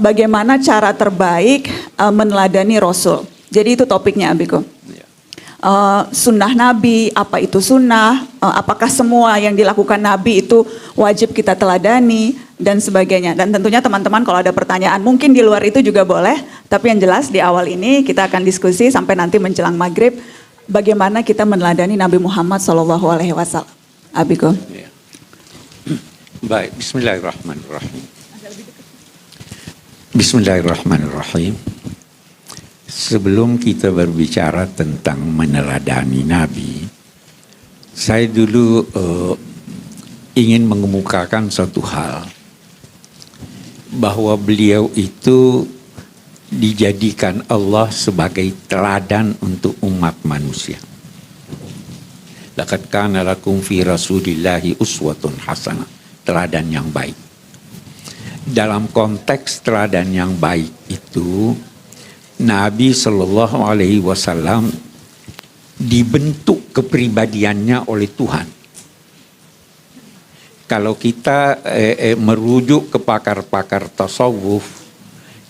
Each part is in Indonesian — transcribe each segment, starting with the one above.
bagaimana cara terbaik meneladani Rasul. Jadi itu topiknya, Abiko. Sunnah Nabi, apa itu sunnah, apakah semua yang dilakukan Nabi itu wajib kita teladani, dan sebagainya. Dan tentunya teman-teman kalau ada pertanyaan, mungkin di luar itu juga boleh, tapi yang jelas di awal ini kita akan diskusi sampai nanti menjelang maghrib, bagaimana kita meneladani Nabi Muhammad SAW. Abiko. Baik, bismillahirrahmanirrahim. Bismillahirrahmanirrahim. Sebelum kita berbicara tentang meneladani Nabi, saya dulu ingin mengemukakan satu hal, bahwa beliau itu dijadikan Allah sebagai teladan untuk umat manusia. Laqad kana lakum fi rasulillahi uswatun hasanah, teladan yang baik. Dalam konteks teladan yang baik itu, Nabi Shallallahu Alaihi Wasallam dibentuk kepribadiannya oleh Tuhan. Kalau kita merujuk ke pakar-pakar tasawuf,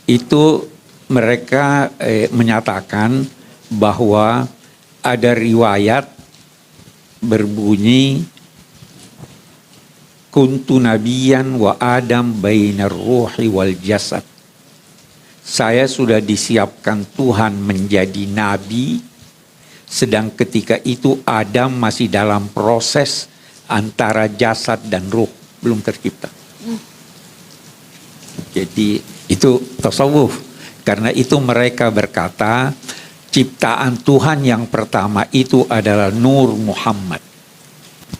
itu mereka menyatakan bahwa ada riwayat berbunyi kuntu nabiyan wa adam bainar ruhi wal jasad. Saya sudah disiapkan Tuhan menjadi nabi, sedang ketika itu Adam masih dalam proses antara jasad dan ruh, belum tercipta. Jadi itu tasawuf. Karena itu mereka berkata, ciptaan Tuhan yang pertama itu adalah Nur Muhammad.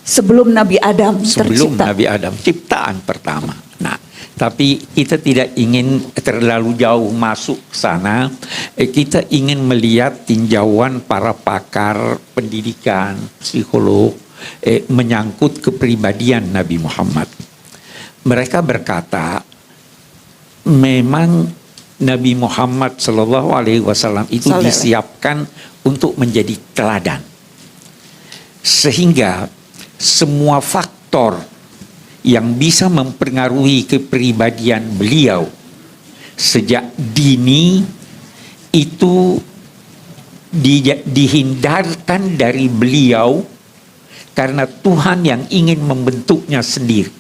Sebelum Nabi Adam tercipta. Sebelum Nabi Adam, ciptaan pertama. Nah, tapi kita tidak ingin terlalu jauh masuk ke sana. Kita ingin melihat tinjauan para pakar pendidikan, psikolog, menyangkut kepribadian Nabi Muhammad. Mereka berkata, memang Nabi Muhammad Sallallahu Alaihi Wasallam itu disiapkan untuk menjadi teladan, sehingga semua faktor yang bisa mempengaruhi kepribadian beliau sejak dini itu dihindarkan dari beliau karena Tuhan yang ingin membentuknya sendiri.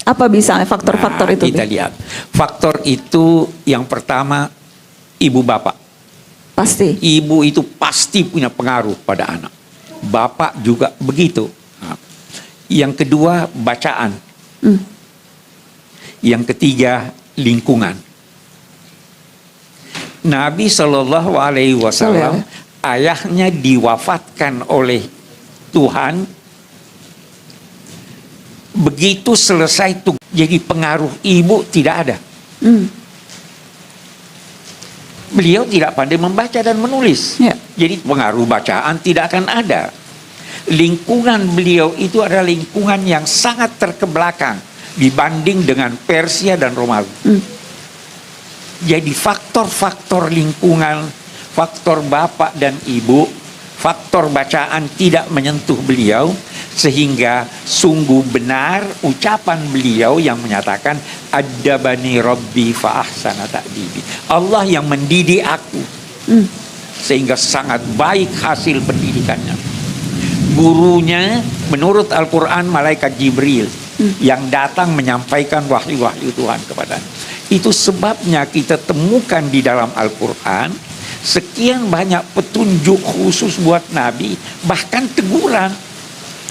Apa misalnya faktor-faktor itu? Kita lihat. Faktor itu yang pertama, ibu bapak. Pasti. Ibu itu pasti punya pengaruh pada anak. Bapak juga begitu. Yang kedua, bacaan. Yang ketiga, lingkungan. Nabi Shallallahu Alaihi Wasallam ayahnya diwafatkan oleh Tuhan. Begitu selesai tuh, jadi pengaruh ibu tidak ada. Beliau tidak pandai membaca dan menulis. Jadi pengaruh bacaan tidak akan ada. Lingkungan beliau itu adalah lingkungan yang sangat terkebelakang dibanding dengan Persia dan Romawi. Jadi faktor-faktor lingkungan, faktor bapak dan ibu, faktor bacaan tidak menyentuh beliau, sehingga sungguh benar ucapan beliau yang menyatakan adabani rabbi fa ahsana ta'dibi. Allah yang mendidik aku, sehingga sangat baik hasil pendidikannya. Gurunya menurut Al-Quran malaikat Jibril yang datang menyampaikan wahyu-wahyu Tuhan kepadanya. Itu sebabnya kita temukan di dalam Al-Quran sekian banyak petunjuk khusus buat Nabi, bahkan teguran.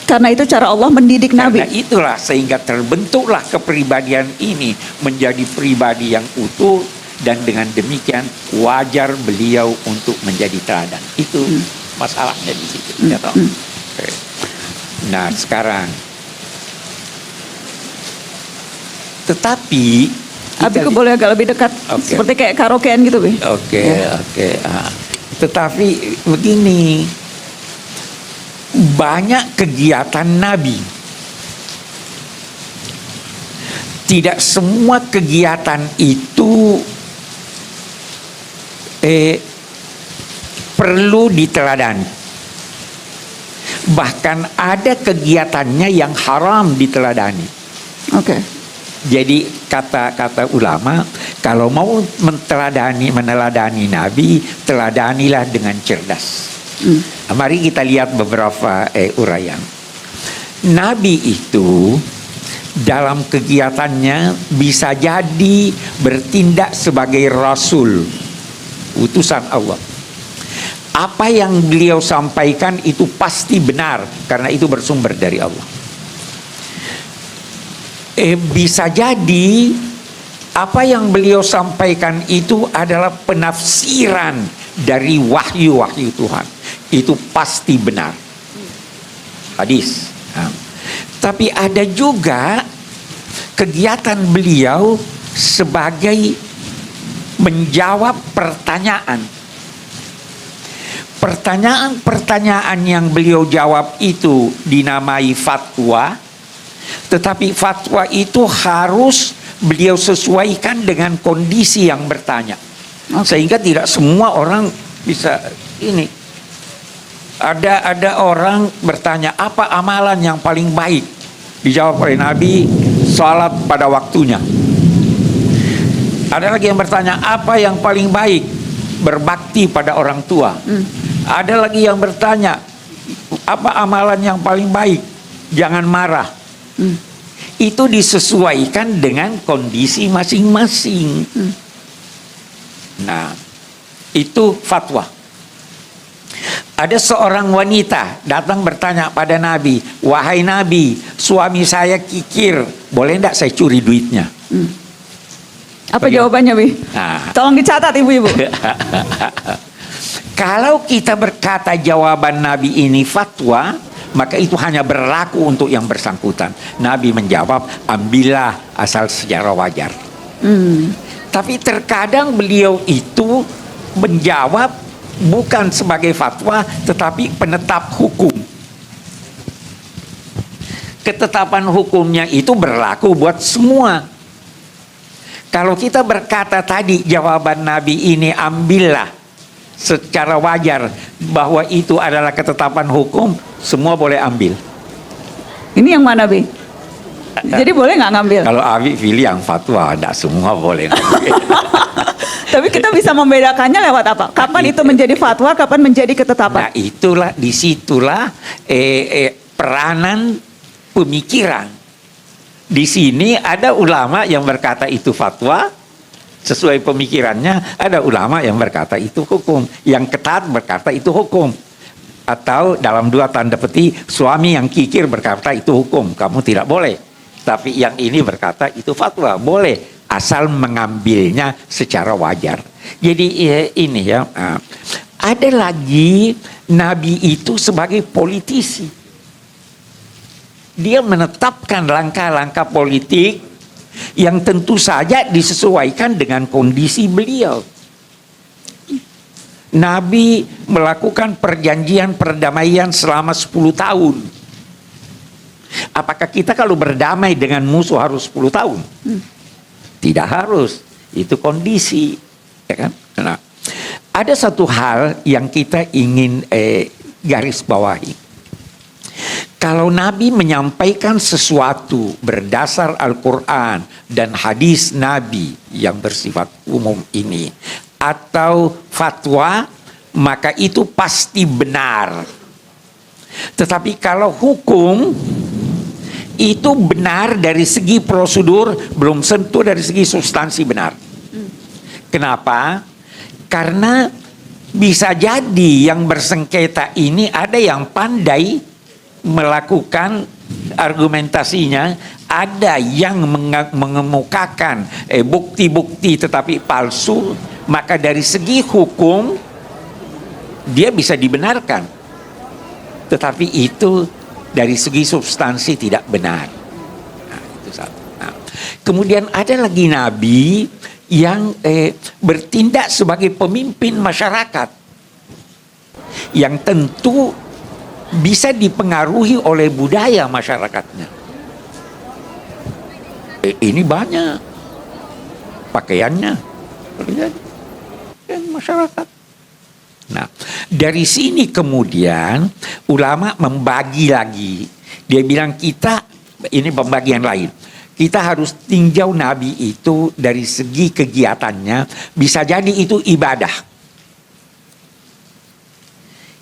Karena itu cara Allah mendidik Nabi. Karena itulah sehingga terbentuklah kepribadian ini menjadi pribadi yang utuh, dan dengan demikian wajar beliau untuk menjadi teladan. Itu masalahnya di situ. Ya toh? Nah sekarang, tetapi Abiku boleh agak lebih dekat, seperti kayak karaokean gitu, Bi. Oke. Tetapi begini, banyak kegiatan Nabi. Tidak semua kegiatan itu perlu diteladani. Bahkan ada kegiatannya yang haram diteladani. Oke. Jadi kata-kata ulama, Kalau mau meneladani Nabi, teladanilah dengan cerdas. Mari kita lihat beberapa uraian. Nabi itu dalam kegiatannya bisa jadi bertindak sebagai rasul, utusan Allah. Apa yang beliau sampaikan itu pasti benar karena itu bersumber dari Allah. Bisa jadi apa yang beliau sampaikan itu adalah penafsiran dari wahyu-wahyu Tuhan. Itu pasti benar. Hadis. Nah, tapi ada juga kegiatan beliau sebagai menjawab pertanyaan. Pertanyaan-pertanyaan yang beliau jawab itu dinamai fatwa, tetapi fatwa itu harus beliau sesuaikan dengan kondisi yang bertanya. Sehingga tidak semua orang bisa ini. Ada orang bertanya, apa amalan yang paling baik? Dijawab oleh Nabi, salat pada waktunya. Ada lagi yang bertanya, apa yang paling baik? Berbakti pada orang tua. Ada lagi yang bertanya, apa amalan yang paling baik? Jangan marah. Itu disesuaikan dengan kondisi masing-masing. Nah, itu fatwa. Ada seorang wanita datang bertanya pada Nabi, wahai Nabi, suami saya kikir, boleh enggak saya curi duitnya? Apa jawabannya, Bi? Nah. Tolong dicatat, Ibu-ibu. Kalau kita berkata jawaban Nabi ini fatwa, maka itu hanya berlaku untuk yang bersangkutan. Nabi menjawab, ambillah asal secara wajar. Tapi terkadang beliau itu menjawab bukan sebagai fatwa, tetapi penetap hukum. Ketetapan hukumnya itu berlaku buat semua. Kalau kita berkata tadi jawaban Nabi ini ambillah secara wajar, bahwa itu adalah ketetapan hukum, semua boleh ambil. Ini yang mana, Bi? Jadi boleh nggak ngambil? Kalau Abi pilih yang fatwa, tidak semua boleh ngambil. Tapi kita bisa membedakannya lewat apa? Kapan itu menjadi fatwa, kapan menjadi ketetapan? Nah, disitulah peranan pemikiran. Di sini ada ulama yang berkata itu fatwa, sesuai pemikirannya. Ada ulama yang berkata itu hukum, yang ketat berkata itu hukum. Atau dalam dua tanda petik, suami yang kikir berkata itu hukum, kamu tidak boleh. Tapi yang ini berkata itu fatwa, boleh, asal mengambilnya secara wajar. Jadi ini ya, ada lagi Nabi itu sebagai politisi. Dia menetapkan langkah-langkah politik yang tentu saja disesuaikan dengan kondisi beliau. Nabi melakukan perjanjian perdamaian selama 10 tahun. Apakah kita kalau berdamai dengan musuh harus 10 tahun? Tidak harus. Itu kondisi, ya kan? Nah, ada satu hal yang kita ingin garis bawahi. Kalau Nabi menyampaikan sesuatu berdasar Al-Quran dan hadis Nabi yang bersifat umum ini, atau fatwa, maka itu pasti benar. Tetapi kalau hukum, itu benar dari segi prosedur, belum tentu dari segi substansi benar. Kenapa? Karena bisa jadi yang bersengketa ini ada yang pandai melakukan argumentasinya, ada yang mengemukakan bukti-bukti tetapi palsu, maka dari segi hukum dia bisa dibenarkan, tetapi itu dari segi substansi tidak benar. Nah, itu satu. Nah, kemudian ada lagi Nabi yang bertindak sebagai pemimpin masyarakat yang tentu bisa dipengaruhi oleh budaya masyarakatnya. Ini banyak pakaiannya masyarakat. Nah, dari sini kemudian ulama membagi lagi. Dia bilang kita, ini pembagian lain, kita harus tinjau Nabi itu dari segi kegiatannya. Bisa jadi itu ibadah.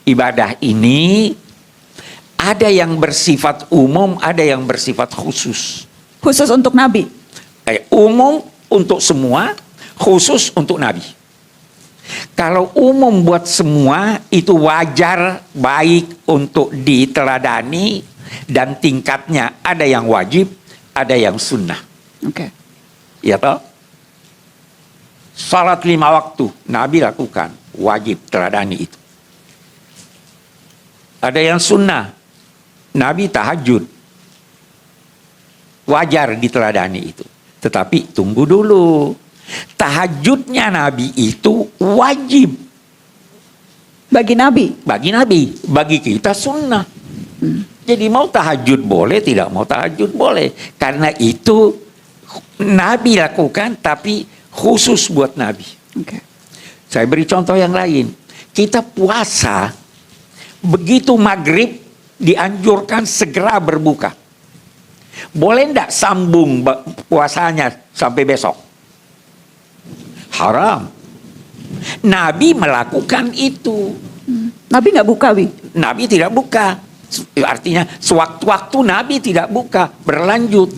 Ibadah ini ada yang bersifat umum, ada yang bersifat khusus. Khusus untuk Nabi. Umum untuk semua, khusus untuk Nabi. Kalau umum buat semua, itu wajar, baik untuk diteladani, dan tingkatnya ada yang wajib, ada yang sunnah. Oke. Ya toh? Salat 5 waktu, Nabi lakukan, wajib teladani itu. Ada yang sunnah, Nabi tahajud, wajar diteladani itu. Tetapi tunggu dulu, tahajudnya Nabi itu wajib. Bagi Nabi? Bagi Nabi, bagi kita sunnah. Jadi mau tahajud boleh, tidak mau tahajud boleh. Karena itu Nabi lakukan, tapi khusus buat Nabi. Oke. Saya beri contoh yang lain. Kita puasa, begitu maghrib dianjurkan segera berbuka. Boleh enggak sambung puasanya sampai besok? Haram. Nabi melakukan itu. Nabi nggak buka, Wi? Nabi tidak buka. Artinya sewaktu-waktu Nabi tidak buka, berlanjut.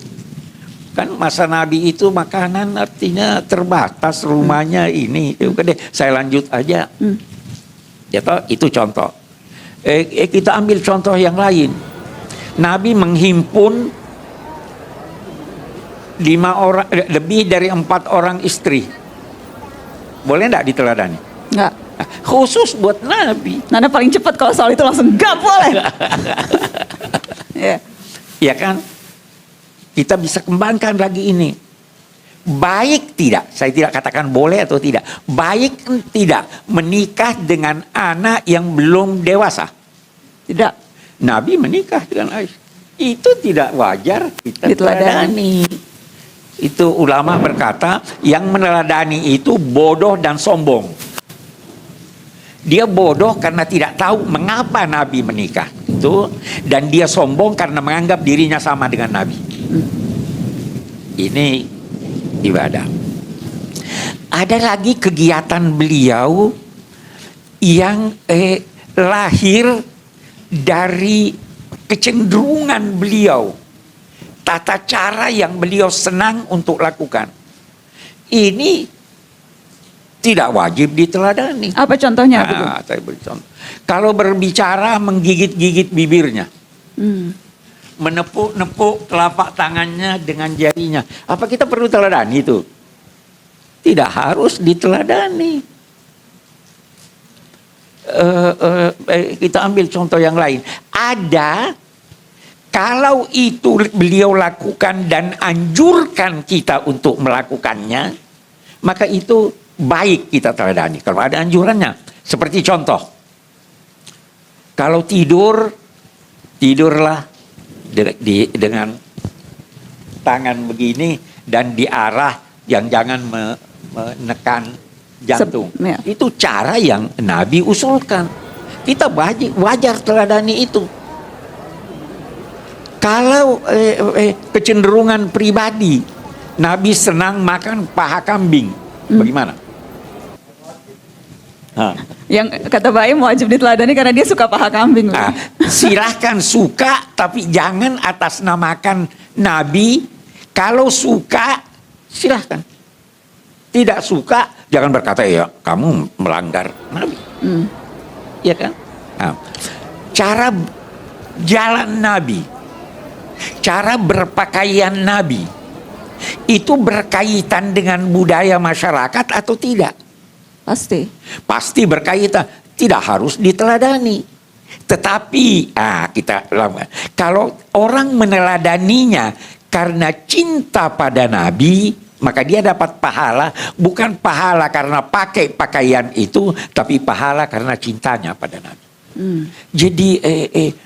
Kan masa Nabi itu makanan artinya terbatas, rumahnya ini. Oke deh, saya lanjut aja. Ya toh, itu contoh. Kita ambil contoh yang lain. Nabi menghimpun 5 orang, lebih dari 4 orang istri. Boleh enggak diteladani? Nggak. Khusus buat Nabi. Nana paling cepat kalau soal itu langsung nggak boleh. Ya. Ya kan? Kita bisa kembangkan lagi ini. Baik tidak, saya tidak katakan boleh atau tidak. Baik tidak menikah dengan anak yang belum dewasa. Tidak. Nabi menikah dengan Aisyah. Itu tidak wajar kita Diteladani. teladani. Itu ulama berkata, yang meneladani itu bodoh dan sombong. Dia bodoh karena tidak tahu mengapa Nabi menikah itu, dan dia sombong karena menganggap dirinya sama dengan Nabi. Ini ibadah. Ada lagi kegiatan beliau yang lahir dari kecenderungan beliau, tata cara yang beliau senang untuk lakukan. Ini tidak wajib diteladani. Apa contohnya? Saya beri contoh. Kalau berbicara menggigit-gigit bibirnya, menepuk-nepuk telapak tangannya dengan jarinya. Apa kita perlu teladani itu? Tidak harus diteladani. Kita ambil contoh yang lain. Ada, kalau itu beliau lakukan dan anjurkan kita untuk melakukannya, maka itu baik kita teladani. Kalau ada anjurannya, seperti contoh, kalau tidurlah dengan tangan begini dan diarah yang jangan menekan jantung. Ya. Itu cara yang Nabi usulkan. Kita wajar teladani itu. Kalau kecenderungan pribadi, Nabi senang makan paha kambing, bagaimana? Yang kata Baim wajib diteladani karena dia suka paha kambing. Silahkan suka, tapi jangan atas namakan Nabi. Kalau suka, silahkan. Tidak suka, jangan berkata ya kamu melanggar Nabi. Ya kan? Cara jalan Nabi, cara berpakaian Nabi, itu berkaitan dengan budaya masyarakat atau tidak? Pasti berkaitan. Tidak harus diteladani. Tetapi kalau orang meneladaninya karena cinta pada Nabi, maka dia dapat pahala. Bukan pahala karena pakai pakaian itu, tapi pahala karena cintanya pada Nabi. Jadi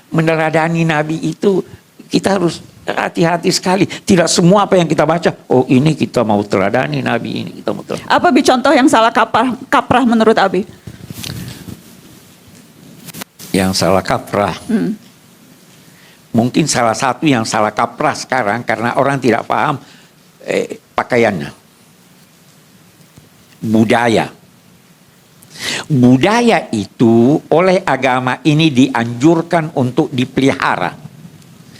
meneladani Nabi itu kita harus hati-hati sekali. Tidak semua apa yang kita baca, oh ini kita mau teladani Nabi, ini kita mau teladani. Apa contoh yang salah kaprah menurut Abi? Yang salah kaprah. mungkin salah satu yang salah kaprah sekarang karena orang tidak paham pakaiannya. Budaya. Budaya itu oleh agama ini dianjurkan untuk dipelihara.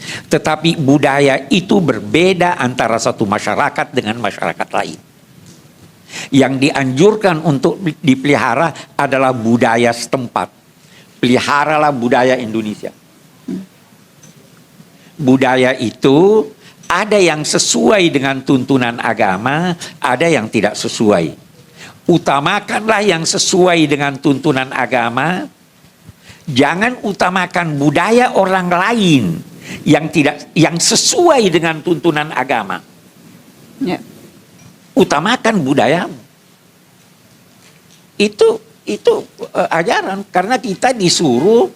Tetapi budaya itu berbeda antara satu masyarakat dengan masyarakat lain. Yang dianjurkan untuk dipelihara adalah budaya setempat. Peliharalah budaya Indonesia. Budaya itu ada yang sesuai dengan tuntunan agama, ada yang tidak sesuai. Utamakanlah yang sesuai dengan tuntunan agama. Jangan utamakan budaya orang lain yang sesuai dengan tuntunan agama. Ya. Utamakan budayamu. Itu ajaran karena kita disuruh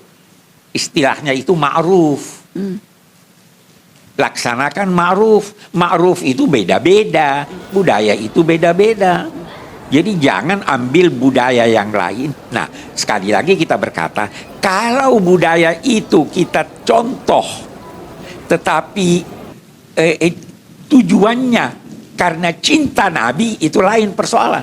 istilahnya itu ma'ruf. Laksanakan ma'ruf. Ma'ruf itu beda-beda, budaya itu beda-beda. Jadi jangan ambil budaya yang lain. Nah, sekali lagi kita berkata, kalau budaya itu kita contoh, tetapi tujuannya karena cinta Nabi, itu lain persoalan.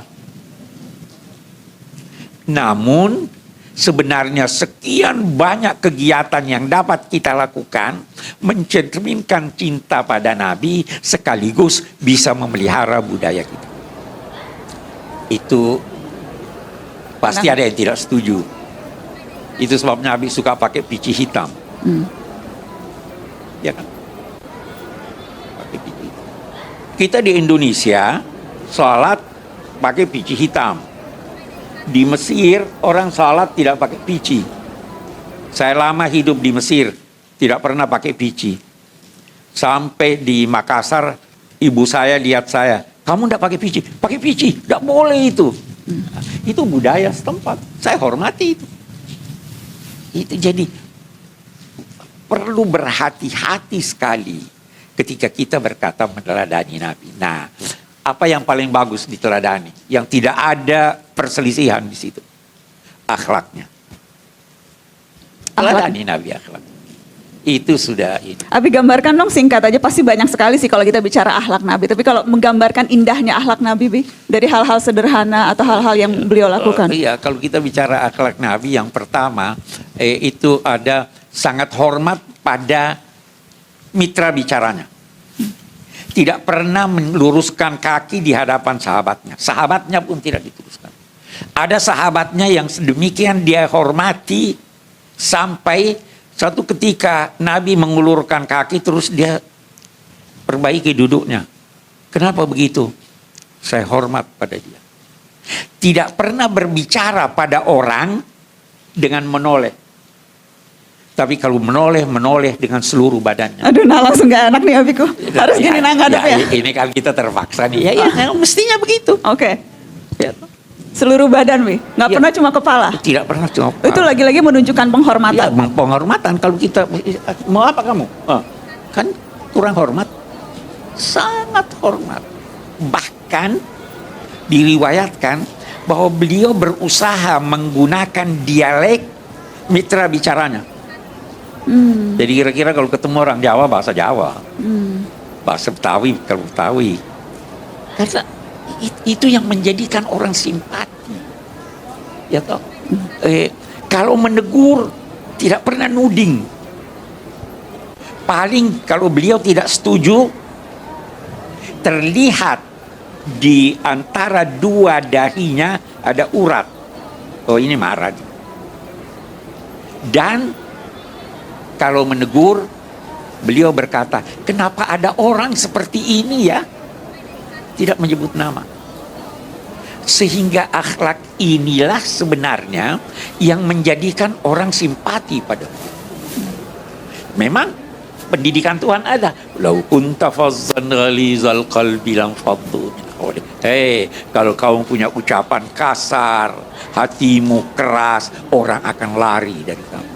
Namun, sebenarnya sekian banyak kegiatan yang dapat kita lakukan mencerminkan cinta pada Nabi sekaligus bisa memelihara budaya kita. Itu pasti ada yang tidak setuju. Itu sebabnya Nabi suka pakai pici hitam. Ya kan? Pakai pici. Kita di Indonesia sholat pakai pici hitam. Di Mesir orang sholat tidak pakai pici. Saya lama hidup di Mesir tidak pernah pakai pici. Sampai di Makassar ibu saya lihat saya, kamu tidak pakai pici? Pakai pici, tidak boleh itu. Itu budaya setempat. Saya hormati itu. Itu jadi perlu berhati-hati sekali ketika kita berkata meneladani Nabi. Nah, apa yang paling bagus diteladani? Yang tidak ada perselisihan di situ. Akhlaknya. Teladani Nabi akhlak. Itu sudah ini. Abi gambarkan dong singkat aja, pasti banyak sekali sih kalau kita bicara akhlak Nabi. Tapi kalau menggambarkan indahnya akhlak Nabi, Bi, dari hal-hal sederhana atau hal-hal yang beliau lakukan. Iya, kalau kita bicara akhlak Nabi, yang pertama itu ada sangat hormat pada mitra bicaranya. Tidak pernah meluruskan kaki di hadapan sahabatnya. Sahabatnya pun tidak diluruskan. Ada sahabatnya yang sedemikian dia hormati sampai satu ketika Nabi mengulurkan kaki terus dia perbaiki duduknya. Kenapa begitu? Saya hormat pada dia. Tidak pernah berbicara pada orang dengan menoleh. Tapi kalau menoleh dengan seluruh badannya. Aduh, nah langsung gak enak nih Abiku. Harus gini ngadep ya. Ini kan kita terpaksa nih. Mestinya begitu. Oke. Ya. Seluruh badan, Wi. Nggak pernah cuma kepala. Tidak pernah cuma kepala. Itu lagi-lagi menunjukkan penghormatan. Ya, penghormatan. Kalau kita mau apa kamu? Kan kurang hormat. Sangat hormat. Bahkan diriwayatkan bahwa beliau berusaha menggunakan dialek mitra bicaranya. Jadi kira-kira kalau ketemu orang Jawa bahasa Jawa, bahasa Betawi kalau Betawi. Karena itu yang menjadikan orang simpati. Ya toh. Kalau menegur tidak pernah nuding. Paling kalau beliau tidak setuju, terlihat di antara dua dahinya ada urat. Oh, ini marah. Dan kalau menegur, beliau berkata, kenapa ada orang seperti ini ya? Tidak menyebut nama. Sehingga akhlak inilah sebenarnya yang menjadikan orang simpati pada dia. Memang pendidikan Tuhan ada. Lau kunta fazzan ghalizal qalbi lam faddu min hawlik. Kalau kamu punya ucapan kasar, hatimu keras, orang akan lari dari kamu.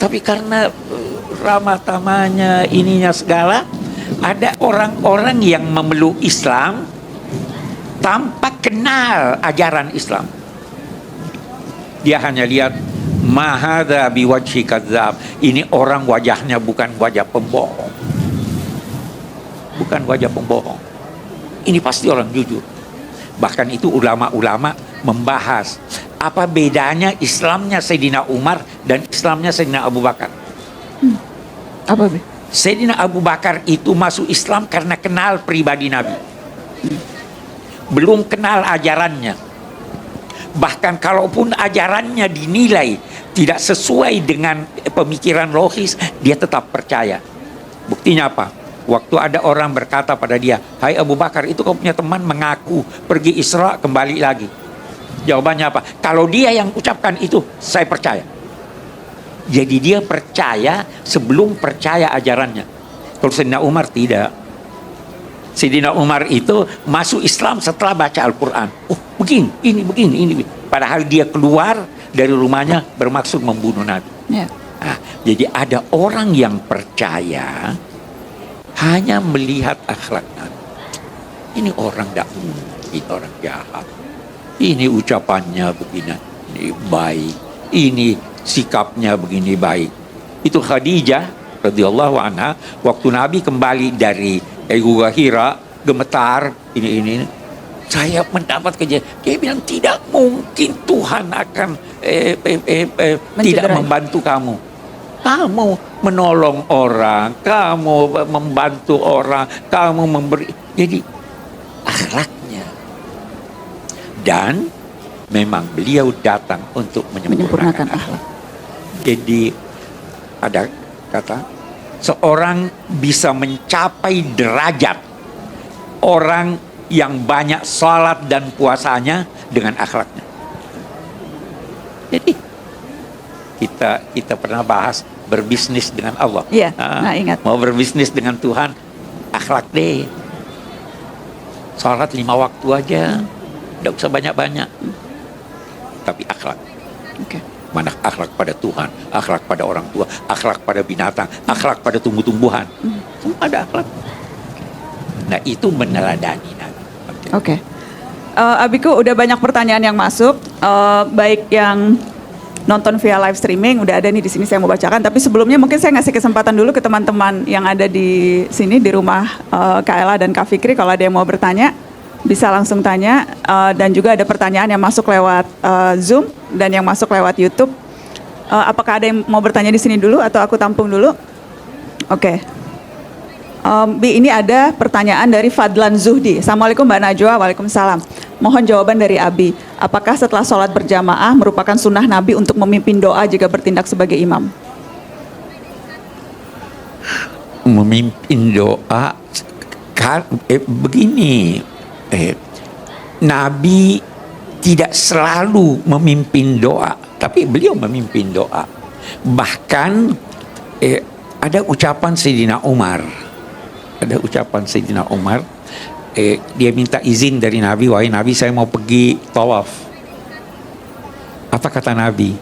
Tapi karena ramah tamahnya ininya segala, ada orang-orang yang memeluk Islam tanpa kenal ajaran Islam. Dia hanya lihat Ma hadza biwajhi kadzab. Ini orang wajahnya bukan wajah pembohong. Bukan wajah pembohong. Ini pasti orang jujur. Bahkan itu ulama-ulama membahas apa bedanya Islamnya Sayyidina Umar dan Islamnya Sayyidina Abu Bakar. Apa, Bi? Sayyidina Abu Bakar itu masuk Islam karena kenal pribadi Nabi. Belum kenal ajarannya. Bahkan kalaupun ajarannya dinilai tidak sesuai dengan pemikiran logis, dia tetap percaya. Buktinya apa? Waktu ada orang berkata pada dia, "Hai Abu Bakar, itu kau punya teman mengaku pergi Isra kembali lagi." Jawabannya apa? Kalau dia yang ucapkan itu, saya percaya. Jadi dia percaya sebelum percaya ajarannya. Kalau Sayyidina Umar tidak. Sayyidina Umar itu masuk Islam setelah baca Al-Quran. Oh, begini, ini. Padahal dia keluar dari rumahnya bermaksud membunuh Nabi. Ya. Nah, jadi ada orang yang percaya hanya melihat akhlak Nabi. Ini orang tidak mungkin orang jahat. Ini ucapannya begini, ini baik. Ini sikapnya begini baik. Itu Khadijah radhiyallahu anha waktu Nabi kembali dari Gua Hira, gemetar ini. Saya mendapat kejadian. Dia bilang tidak mungkin Tuhan akan tidak membantu kamu. Kamu menolong orang, kamu membantu orang, kamu memberi. Jadi akhlaknya. Dan memang beliau datang untuk menyempurnakan akhlak. Jadi ada kata, seorang bisa mencapai derajat orang yang banyak salat dan puasanya dengan akhlaknya. Jadi kita pernah bahas berbisnis dengan Allah. Iya, ingat. Mau berbisnis dengan Tuhan, akhlak deh. Salat 5 waktu aja, tidak usah banyak-banyak. Tapi akhlak. Okay. Mana akhlak pada Tuhan, akhlak pada orang tua, akhlak pada binatang, akhlak pada tumbuh-tumbuhan. Semua ada akhlak. Nah itu meneladani Nabi. Oke. Abiku udah banyak pertanyaan yang masuk, baik yang nonton via live streaming udah ada nih di sini saya mau bacakan. Tapi sebelumnya mungkin saya ngasih kesempatan dulu ke teman-teman yang ada di sini di rumah Kak Ella dan Kak Fikri, kalau ada yang mau bertanya bisa langsung tanya, dan juga ada pertanyaan yang masuk lewat Zoom dan yang masuk lewat YouTube. Apakah ada yang mau bertanya di sini dulu atau aku tampung dulu? Oke. Bi, ini ada pertanyaan dari Fadlan Zuhdi. Assalamualaikum Mbak Najwa. Waalaikumsalam. Mohon jawaban dari Abi. Apakah setelah sholat berjamaah merupakan sunnah Nabi untuk memimpin doa jika bertindak sebagai imam? Memimpin doa begini. Nabi tidak selalu memimpin doa, tapi beliau memimpin doa. Bahkan ada ucapan Sayyidina Umar. Dia minta izin dari Nabi, wahai Nabi saya mau pergi tawaf. Apa kata Nabi?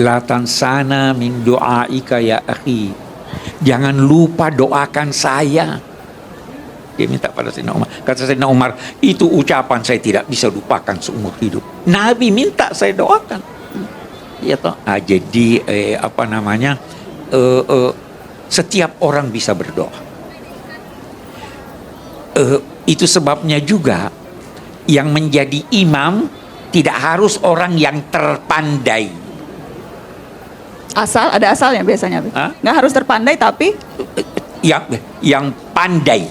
La tansana min du'aika ya akhi. Jangan lupa doakan saya. Dia minta pada Sayyidina Umar. Kata Sayyidina Umar, itu ucapan saya tidak bisa lupakan seumur hidup. Nabi minta saya doakan. Ya toh. Nah, jadi setiap orang bisa berdoa. Itu sebabnya juga yang menjadi imam tidak harus orang yang terpandai. Ada asalnya biasanya. Nggak harus terpandai tapi yang pandai.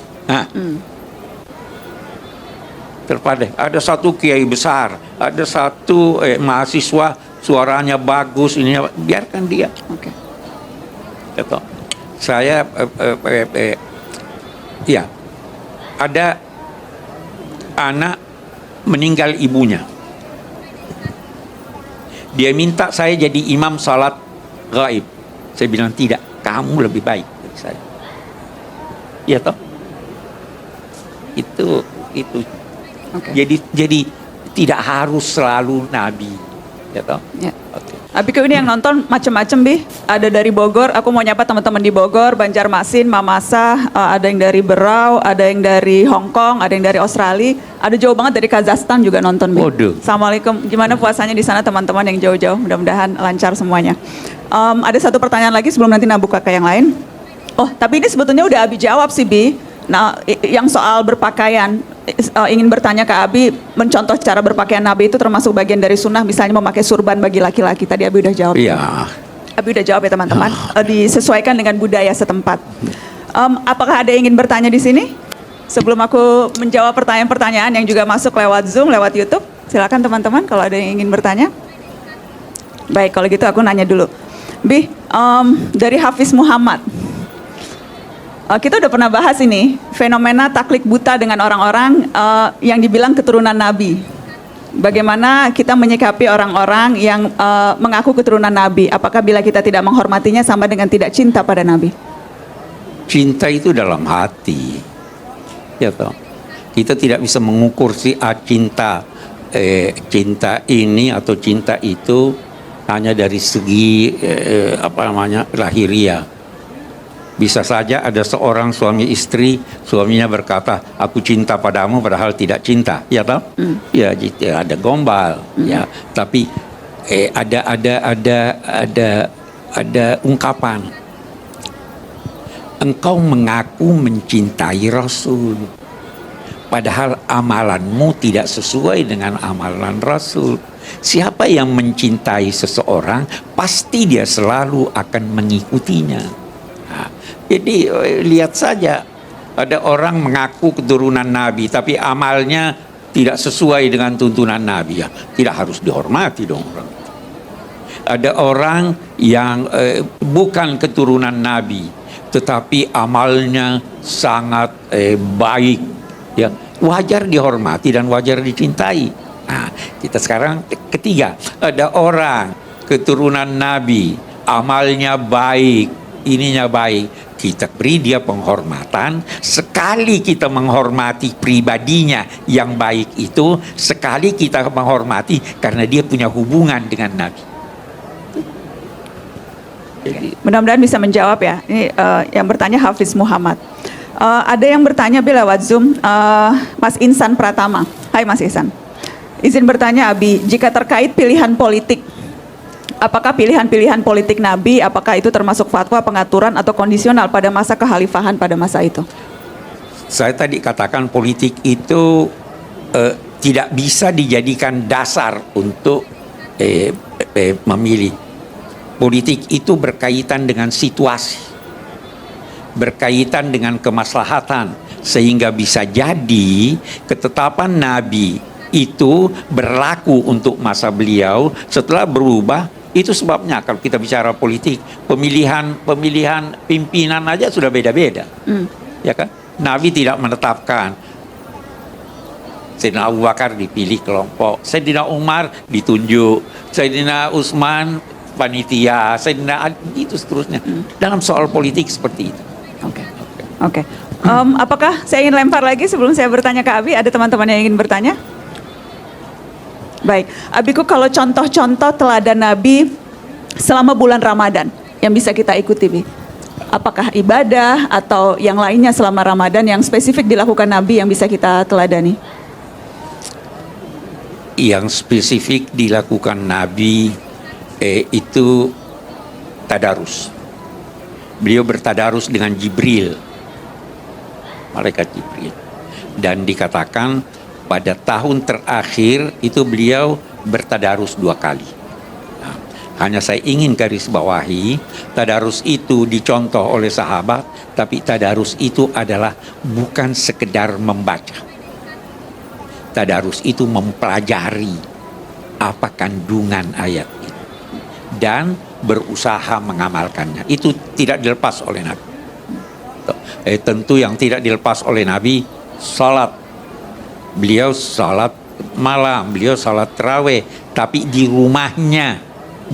Terpandai. Ada satu kiai besar, ada satu mahasiswa suaranya bagus, ini biarkan dia. Oke. Gitu. Saya ada anak meninggal ibunya. Dia minta saya jadi imam salat gaib. Saya bilang tidak, kamu lebih baik dari saya. Iya toh? Itu. Okay. Jadi tidak harus selalu Nabi. Ya toh? Ya. Oke. Abiko ini yang nonton macam-macam Bi. Ada dari Bogor, aku mau nyapa teman-teman di Bogor, Banjarmasin, Mamasa, ada yang dari Berau, ada yang dari Hong Kong, ada yang dari Australia, ada jauh banget dari Kazakhstan juga nonton Bi. Waduh. Assalamualaikum. Gimana puasanya di sana teman-teman yang jauh-jauh? Mudah-mudahan lancar semuanya. Ada satu pertanyaan lagi sebelum nanti buka ke yang lain. Oh, tapi ini sebetulnya udah Abi jawab sih Bi. Nah, yang soal berpakaian, ingin bertanya ke Abi, mencontoh cara berpakaian Nabi itu termasuk bagian dari sunnah, misalnya memakai surban bagi laki-laki. Tadi Abi udah jawab. Iya. Abi udah jawab ya teman-teman. Disesuaikan dengan budaya setempat. Apakah ada yang ingin bertanya di sini? Sebelum aku menjawab pertanyaan-pertanyaan yang juga masuk lewat Zoom, lewat YouTube, silakan teman-teman kalau ada yang ingin bertanya. Baik, kalau gitu aku nanya dulu. Bi, dari Hafiz Muhammad. Kita udah pernah bahas ini, fenomena taklid buta dengan orang-orang yang dibilang keturunan Nabi. Bagaimana kita menyikapi orang-orang yang mengaku keturunan Nabi? Apakah bila kita tidak menghormatinya sama dengan tidak cinta pada Nabi? Cinta itu dalam hati. Ya toh. Kita tidak bisa mengukur si cinta ini atau cinta itu hanya dari segi lahiriah. Bisa saja ada seorang suami istri, suaminya berkata, aku cinta padamu padahal tidak cinta, ya toh? Ya, ada gombal, ya. Tapi ada ungkapan. Engkau mengaku mencintai Rasul, padahal amalanmu tidak sesuai dengan amalan Rasul. Siapa yang mencintai seseorang, pasti dia selalu akan mengikutinya. Jadi lihat saja, ada orang mengaku keturunan Nabi tapi amalnya tidak sesuai dengan tuntunan Nabi, ya tidak harus dihormati dong orang. Ada orang yang bukan keturunan Nabi tetapi amalnya sangat baik, ya wajar dihormati dan wajar dicintai. Nah, kita sekarang ketiga, ada orang keturunan Nabi, amalnya baik, ininya baik, kita beri dia penghormatan. Sekali kita menghormati pribadinya yang baik itu, sekali kita menghormati karena dia punya hubungan dengan Nabi. Jadi, mudah-mudahan bisa menjawab ya. Ini yang bertanya Hafiz Muhammad. Ada yang bertanya lewat Zoom, Mas Insan Pratama. Hai Mas Insan. Izin bertanya Abi, jika terkait pilihan politik, apakah pilihan-pilihan politik Nabi, apakah itu termasuk fatwa, pengaturan, atau kondisional pada masa kekhalifahan pada masa itu? Saya tadi katakan politik itu tidak bisa dijadikan dasar untuk memilih. Politik itu berkaitan dengan situasi, berkaitan dengan kemaslahatan, sehingga bisa jadi ketetapan Nabi itu berlaku untuk masa beliau, setelah berubah. Itu sebabnya kalau kita bicara politik, pemilihan pimpinan aja sudah beda-beda, ya kan? Nabi tidak menetapkan Sayyidina Abu Bakar dipilih kelompok, Sayyidina Umar ditunjuk, Sayyidina Utsman panitia, Sayyidina Ali, itu seterusnya. Dalam soal politik seperti itu. Oke. Apakah saya ingin lempar lagi sebelum saya bertanya ke Abi? Ada teman-teman yang ingin bertanya? Baik, Abiku, kalau contoh-contoh teladan Nabi selama bulan Ramadan yang bisa kita ikuti, Bi? Apakah ibadah atau yang lainnya selama Ramadan yang spesifik dilakukan Nabi yang bisa kita teladani? Yang spesifik dilakukan Nabi itu tadarus. Beliau bertadarus dengan Jibril, malaikat Jibril, dan dikatakan pada tahun terakhir itu beliau bertadarus 2 kali. Nah, hanya saya ingin garis bawahi, tadarus itu dicontoh oleh sahabat, tapi tadarus itu adalah bukan sekedar membaca. Tadarus itu mempelajari apa kandungan ayat itu dan berusaha mengamalkannya. Itu tidak dilepas oleh Nabi. Tentu yang tidak dilepas oleh Nabi, salat. Beliau salat malam, beliau salat tarawih, tapi di rumahnya,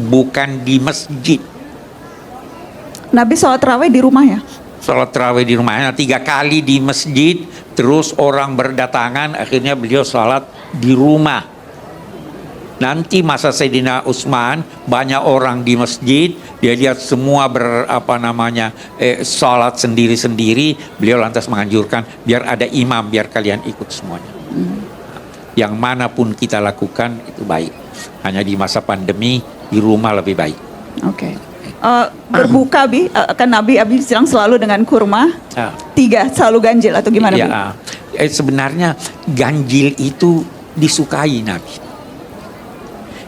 bukan di masjid. Nabi salat tarawih di rumahnya? Salat tarawih di rumahnya 3 kali di masjid, terus orang berdatangan, akhirnya beliau salat di rumah. Nanti masa Sayyidina Utsman banyak orang di masjid, dia lihat semua salat sendiri-sendiri, beliau lantas menganjurkan biar ada imam, biar kalian ikut semuanya. Yang manapun kita lakukan itu baik. Hanya di masa pandemi di rumah lebih baik. Oke. Berbuka kan Nabi bilang selalu dengan kurma. 3 selalu ganjil atau gimana Bi? Sebenarnya ganjil itu disukai Nabi.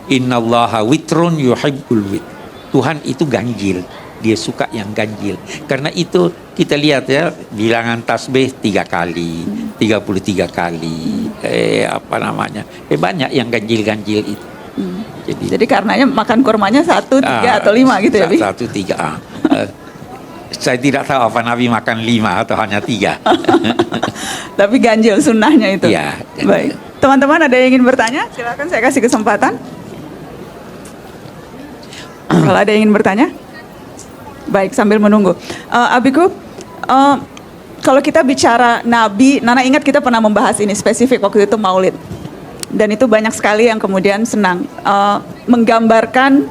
Innallaha witrun yuhibbul wit. Tuhan itu ganjil, dia suka yang ganjil. Karena itu kita lihat ya, bilangan tasbih 3 kali, 33 kali, banyak yang ganjil-ganjil itu. Jadi karenanya makan kurmanya 1, 3 atau 5 gitu ya Bi? 1, 3. Saya tidak tahu apa Nabi makan 5 atau hanya 3. Tapi ganjil sunnahnya itu. Ya, baik. Teman-teman ada yang ingin bertanya? Silakan, saya kasih kesempatan. Kalau ada yang ingin bertanya? Baik, sambil menunggu. Abiku, kalau kita bicara Nabi, Nana ingat kita pernah membahas ini spesifik waktu itu Maulid. Dan itu banyak sekali yang kemudian senang menggambarkan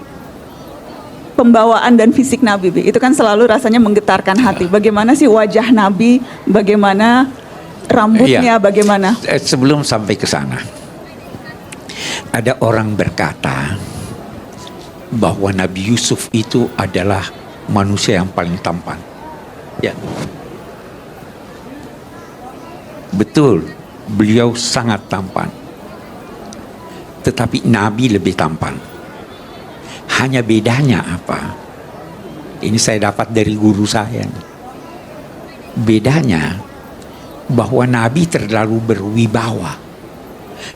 pembawaan dan fisik Nabi. Itu kan selalu rasanya menggetarkan hati. Bagaimana sih wajah Nabi, bagaimana rambutnya, bagaimana? Sebelum sampai ke sana, ada orang berkata bahwa Nabi Yusuf itu adalah manusia yang paling tampan. Ya, betul, beliau sangat tampan. Tetapi Nabi lebih tampan. Hanya bedanya apa? Ini saya dapat dari guru saya. Bedanya bahwa Nabi terlalu berwibawa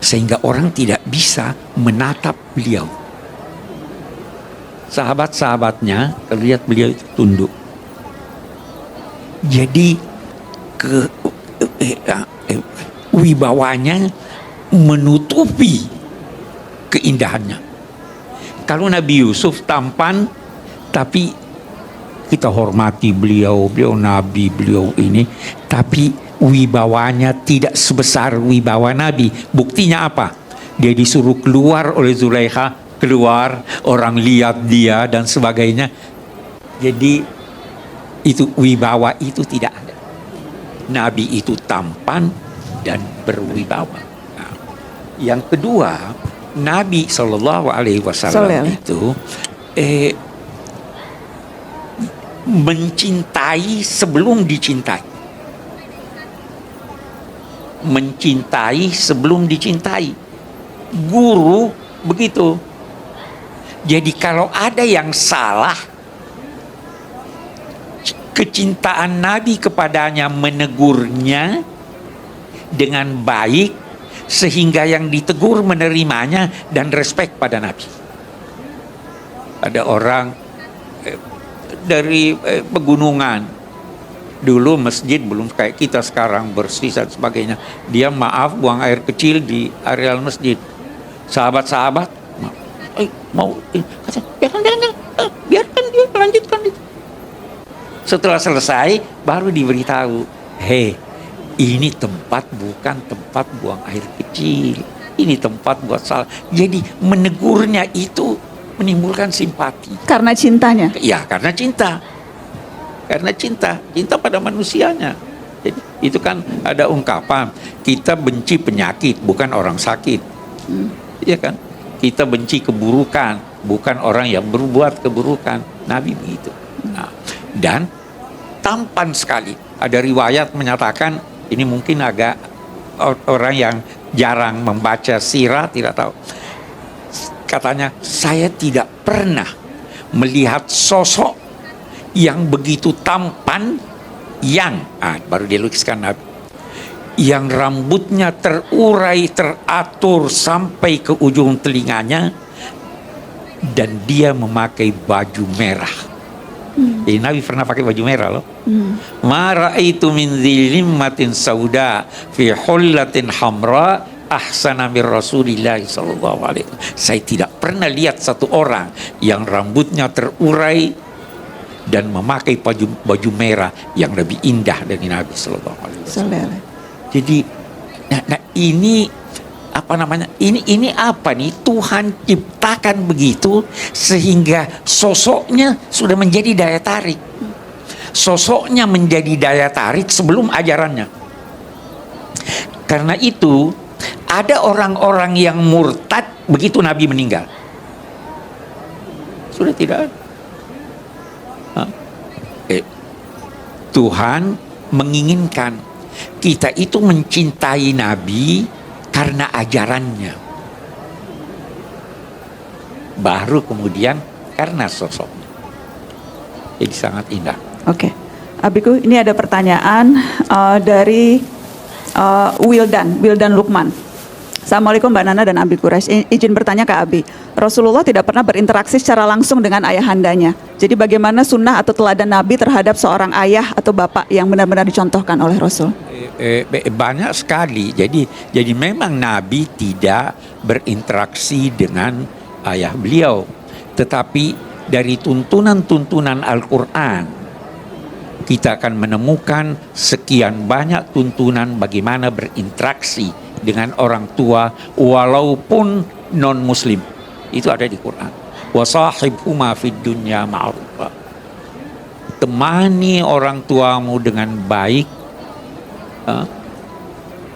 sehingga orang tidak bisa menatap beliau. Sahabat-sahabatnya lihat beliau itu tunduk. Jadi wibawanya menutupi keindahannya. Kalau Nabi Yusuf tampan, tapi kita hormati beliau Nabi, beliau ini, tapi wibawanya tidak sebesar wibawa Nabi. Buktinya apa? Dia disuruh keluar oleh Zulaikha, keluar, orang lihat dia dan sebagainya. Jadi itu wibawa itu tidak ada. Nabi itu tampan dan berwibawa. Nah, yang kedua, Nabi SAW itu mencintai sebelum dicintai. Mencintai sebelum dicintai. Guru begitu. Jadi kalau ada yang salah, kecintaan Nabi kepadanya menegurnya dengan baik, sehingga yang ditegur menerimanya dan respect pada Nabi. Ada orang dari pegunungan, dulu masjid belum kayak kita sekarang bersih dan sebagainya. Dia maaf buang air kecil di areal masjid. Sahabat-sahabat biarkan dia lanjutkan itu. Setelah selesai baru diberitahu, ini tempat bukan tempat buang air kecil, ini tempat buat salah. Jadi menegurnya itu menimbulkan simpati. Karena cintanya? Ya, karena cinta. Karena cinta pada manusianya. Jadi itu kan ada ungkapan, kita benci penyakit bukan orang sakit. Iya kan? Kita benci keburukan, bukan orang yang berbuat keburukan. Nabi begitu. Nah, dan tampan sekali. Ada riwayat menyatakan, ini mungkin agak orang yang jarang membaca sirah tidak tahu. Katanya, saya tidak pernah melihat sosok yang begitu tampan yang, baru dilukiskan Nabi, yang rambutnya terurai, teratur sampai ke ujung telinganya, dan dia memakai baju merah. Jadi Nabi pernah pakai baju merah loh. Ma ra'aitu min dhilimmatin sauda fi hullatin hamra ahsana min Rasulillah sallallahu alaihi wasallam. Saya tidak pernah lihat satu orang yang rambutnya terurai dan memakai baju merah yang lebih indah dari Nabi sallallahu alaihi wasallam. Jadi, nah ini ini apa nih, Tuhan ciptakan begitu sehingga sosoknya sudah menjadi daya tarik. Sosoknya menjadi daya tarik sebelum ajarannya. Karena itu ada orang-orang yang murtad begitu Nabi meninggal. Sudah tidak ada. Tuhan menginginkan kita itu mencintai Nabi karena ajarannya. Baru kemudian karena sosoknya. Jadi sangat indah. Oke, Abiku, ini ada pertanyaan dari Wildan Lukman. Assalamualaikum Mbak Nana dan Abi Quraisy. Izin bertanya ke Abi, Rasulullah tidak pernah berinteraksi secara langsung dengan ayahandanya. Jadi bagaimana sunnah atau teladan Nabi terhadap seorang ayah atau bapak yang benar-benar dicontohkan oleh Rasul? Banyak sekali. Jadi memang Nabi tidak berinteraksi dengan ayah beliau. Tetapi dari tuntunan-tuntunan Al-Quran, kita akan menemukan sekian banyak tuntunan bagaimana berinteraksi dengan orang tua walaupun non muslim. Itu ada di Quran. Wasahibhuma fid dunya ma'rufa. Temani orang tuamu dengan baik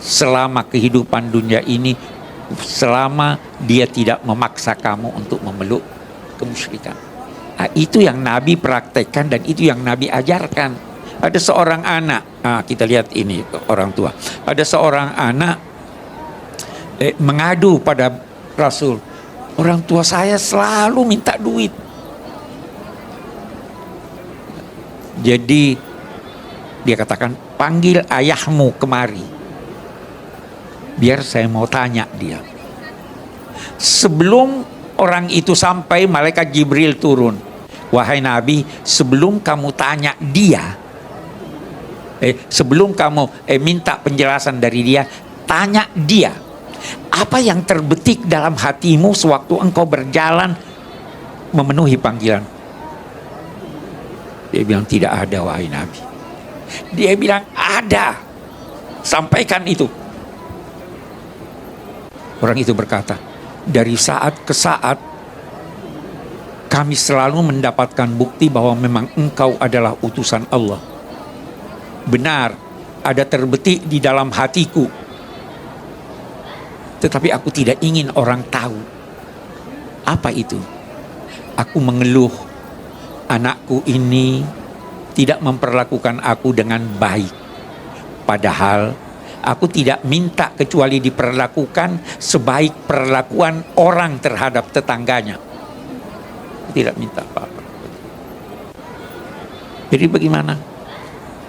selama kehidupan dunia ini, selama dia tidak memaksa kamu untuk memeluk kemusyrikan. Itu yang Nabi praktekkan dan itu yang Nabi ajarkan. Ada seorang anak, kita lihat ini orang tua. Ada seorang anak mengadu pada Rasul, orang tua saya selalu minta duit. Jadi dia katakan, panggil ayahmu kemari, biar saya mau tanya dia. Sebelum orang itu sampai, malaikat Jibril turun. Wahai Nabi, sebelum kamu tanya dia, sebelum kamu minta penjelasan dari dia, tanya dia. Apa yang terbetik dalam hatimu sewaktu engkau berjalan memenuhi panggilan? Dia bilang, tidak ada wahai Nabi. Dia bilang, ada. Sampaikan itu. Orang itu berkata, dari saat ke saat kami selalu mendapatkan bukti bahwa memang engkau adalah utusan Allah. Benar, ada terbetik di dalam hatiku. Tetapi aku tidak ingin orang tahu. Apa itu? Aku mengeluh, anakku ini tidak memperlakukan aku dengan baik. Padahal aku tidak minta kecuali diperlakukan sebaik perlakuan orang terhadap tetangganya. Tidak minta apa-apa. Jadi bagaimana?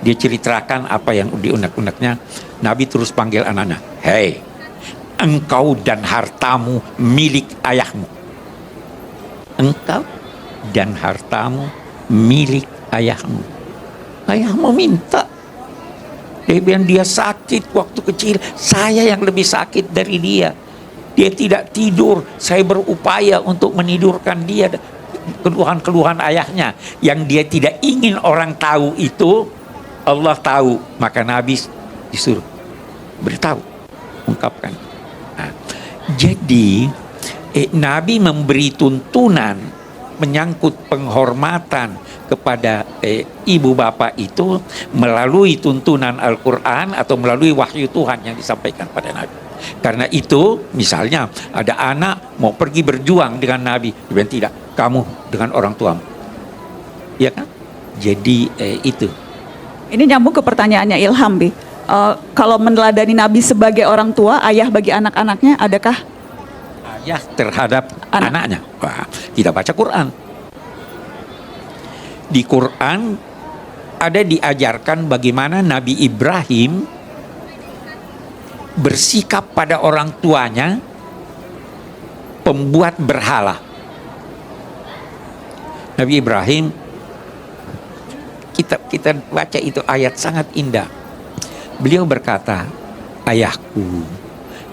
Dia ceritakan apa yang di unek-uneknya. Nabi terus panggil anaknya, hei, engkau dan hartamu milik ayahmu. Engkau dan hartamu milik ayahmu. Ayahmu minta. Dia bilang dia sakit waktu kecil, saya yang lebih sakit dari dia. Dia tidak tidur, saya berupaya untuk menidurkan dia. Keluhan-keluhan ayahnya yang dia tidak ingin orang tahu itu, Allah tahu. Maka Nabi disuruh beritahu, ungkapkan. Jadi Nabi memberi tuntunan menyangkut penghormatan kepada ibu bapak itu melalui tuntunan Al-Quran atau melalui wahyu Tuhan yang disampaikan pada Nabi. Karena itu misalnya ada anak mau pergi berjuang dengan Nabi, dia bilang tidak, kamu dengan orang tuamu, ya kan? Jadi itu. Ini nyambung ke pertanyaannya Ilham, Bi. Kalau meneladani Nabi sebagai orang tua, ayah bagi anak-anaknya, adakah? Ayah terhadap anaknya. Wah, tidak baca Quran. Di Quran ada diajarkan bagaimana Nabi Ibrahim bersikap pada orang tuanya pembuat berhala. Nabi Ibrahim, kita baca itu ayat sangat indah. Beliau berkata, ayahku,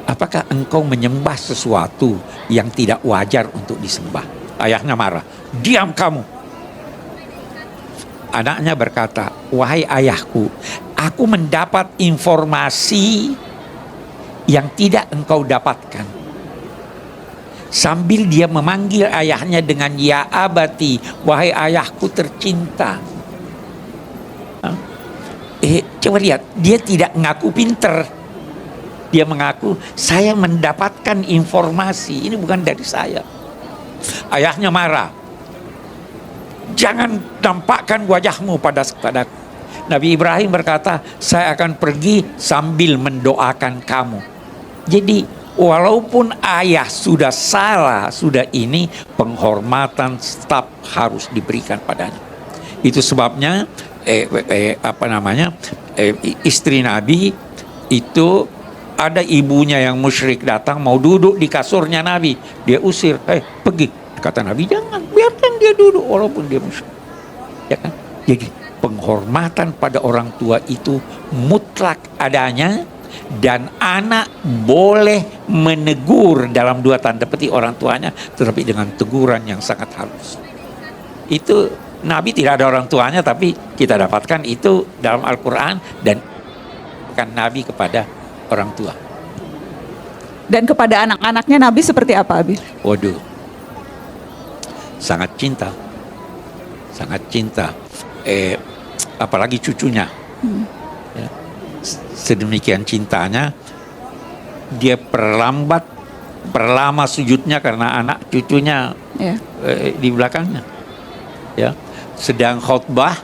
apakah engkau menyembah sesuatu yang tidak wajar untuk disembah? Ayahnya marah, diam kamu. Anaknya berkata, wahai ayahku, aku mendapat informasi yang tidak engkau dapatkan. Sambil dia memanggil ayahnya dengan ya abati, wahai ayahku tercinta. Coba lihat, dia tidak ngaku pinter. Dia mengaku, saya mendapatkan informasi, ini bukan dari saya. Ayahnya marah. Jangan tampakkan wajahmu padaku. Nabi Ibrahim berkata, saya akan pergi sambil mendoakan kamu. Jadi walaupun ayah sudah salah, sudah ini, penghormatan tetap harus diberikan padanya. Itu sebabnya istri Nabi itu ada ibunya yang musyrik datang mau duduk di kasurnya Nabi, dia usir, pergi. Kata Nabi, jangan, biarkan dia duduk walaupun dia musyrik. Ya kan? Jadi penghormatan pada orang tua itu mutlak adanya, dan anak boleh menegur dalam dua tanda petik orang tuanya, tetapi dengan teguran yang sangat halus. Itu Nabi tidak ada orang tuanya, tapi kita dapatkan itu dalam Al-Quran, dan kan Nabi kepada orang tua. Dan kepada anak-anaknya Nabi seperti apa, Abi? Waduh, sangat cinta. Apalagi cucunya. Ya. Sedemikian cintanya, dia perlama sujudnya karena anak cucunya di belakangnya. Ya. Sedang khutbah,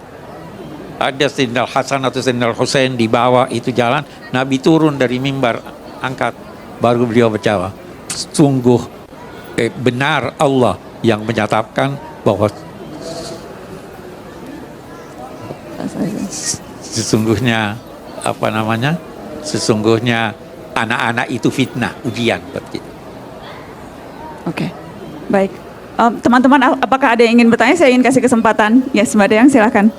ada Sayyidina Hasan atau Sayyidina Husain di bawah itu jalan, Nabi turun dari mimbar, angkat, baru beliau berjawab, sungguh benar Allah yang menyatakan bahwa sesungguhnya anak-anak itu fitnah, ujian buat kita. Oke, baik. Teman-teman, apakah ada yang ingin bertanya? Saya ingin kasih kesempatan. Ya, Mbak Dayang, silakan.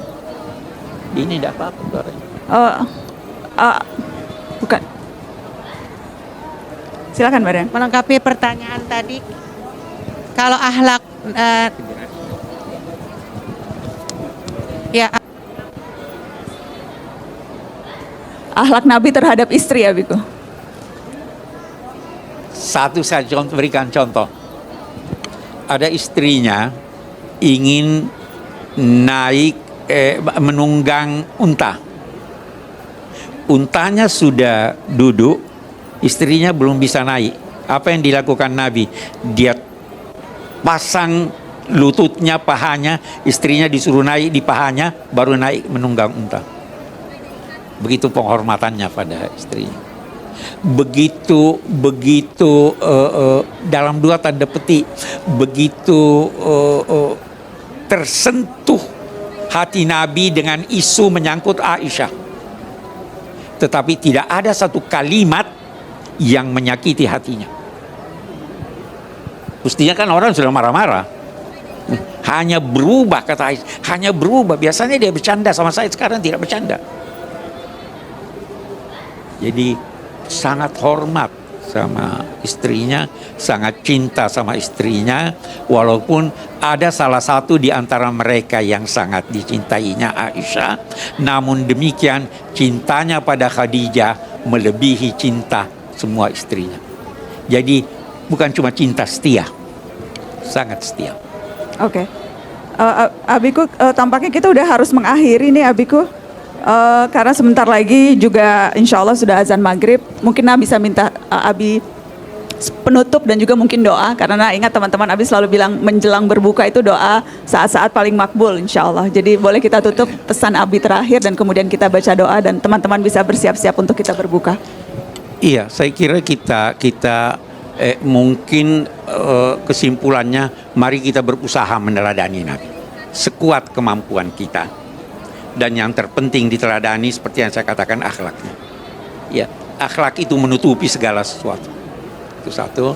Ini tidak apa-apa suaranya. Bukan. Silakan, Mbak Dayang. Melengkapi pertanyaan tadi, kalau akhlak Akhlak Nabi terhadap istri, ya, Biku. Satu saya berikan contoh. Ada istrinya ingin naik menunggang unta. Untanya sudah duduk, istrinya belum bisa naik. Apa yang dilakukan Nabi? Dia pasang lututnya, pahanya, istrinya disuruh naik di pahanya, baru naik menunggang unta. Begitu penghormatannya pada istrinya. Begitu dalam dua tanda petik, begitu tersentuh hati Nabi dengan isu menyangkut Aisyah, tetapi tidak ada satu kalimat yang menyakiti hatinya. Mestinya kan orang sudah marah-marah, hanya berubah, kata Aisyah, hanya berubah. Biasanya dia bercanda sama saya, sekarang tidak bercanda. Jadi sangat hormat sama istrinya, sangat cinta sama istrinya, walaupun ada salah satu di antara mereka yang sangat dicintainya, Aisyah. Namun demikian cintanya pada Khadijah melebihi cinta semua istrinya. Jadi bukan cuma cinta setia, sangat setia. Oke. Abiku, tampaknya kita udah harus mengakhiri nih, Abiku. Karena sebentar lagi juga insya Allah sudah azan maghrib. Mungkin bisa minta Abi penutup dan juga mungkin doa. Karena ingat teman-teman, Abi selalu bilang menjelang berbuka itu doa saat-saat paling makbul insya Allah. Jadi boleh kita tutup pesan Abi terakhir dan kemudian kita baca doa dan teman-teman bisa bersiap-siap untuk kita berbuka. Iya, saya kira kita mungkin kesimpulannya, mari kita berusaha meneladani Nabi sekuat kemampuan kita. Dan yang terpenting diteladani seperti yang saya katakan, akhlaknya. Ya, akhlak itu menutupi segala sesuatu. Itu satu.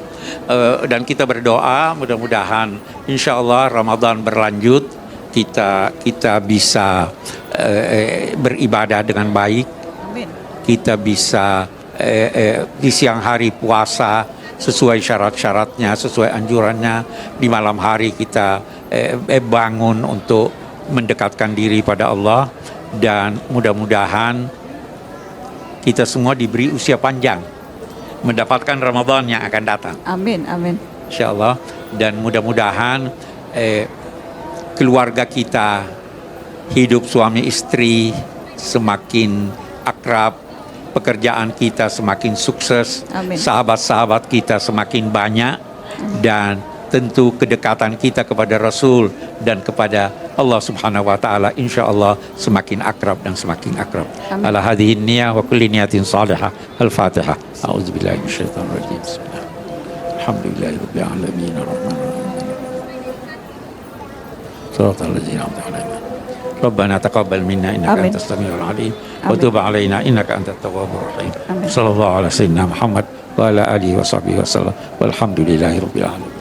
Dan kita berdoa mudah-mudahan insya Allah Ramadan berlanjut, kita bisa beribadah dengan baik. Amin. Kita bisa di siang hari puasa sesuai syarat-syaratnya, sesuai anjurannya. Di malam hari kita bangun untuk mendekatkan diri pada Allah, dan mudah-mudahan kita semua diberi usia panjang mendapatkan Ramadan yang akan datang. Amin, amin. InsyaAllah. Dan mudah-mudahan keluarga kita, hidup suami istri semakin akrab, pekerjaan kita semakin sukses, Amin. sahabat-sahabat kita semakin banyak, dan tentu kedekatan kita kepada Rasul dan kepada Allah Subhanahu wa taala insyaallah semakin akrab dan semakin akrab. Amin. Ala hadhihi niyyah wa kulli niyatin salihah. Al-Fatihah. A'udzubillahi minasyaitonir rajim. Bismillah. Alhamdulillahirabbil alamin. Shiratal ladzina an'amta 'alaihim. Rabbana taqabbal minna innaka Amin. antas samiul 'alim wa Amin. tub 'alaina innaka antat tawwabur rahim. Amin. Sallallahu ala sayyidina Muhammad wa ala alihi wa sahbihi wasallam. Walhamdulillahirabbil alamin.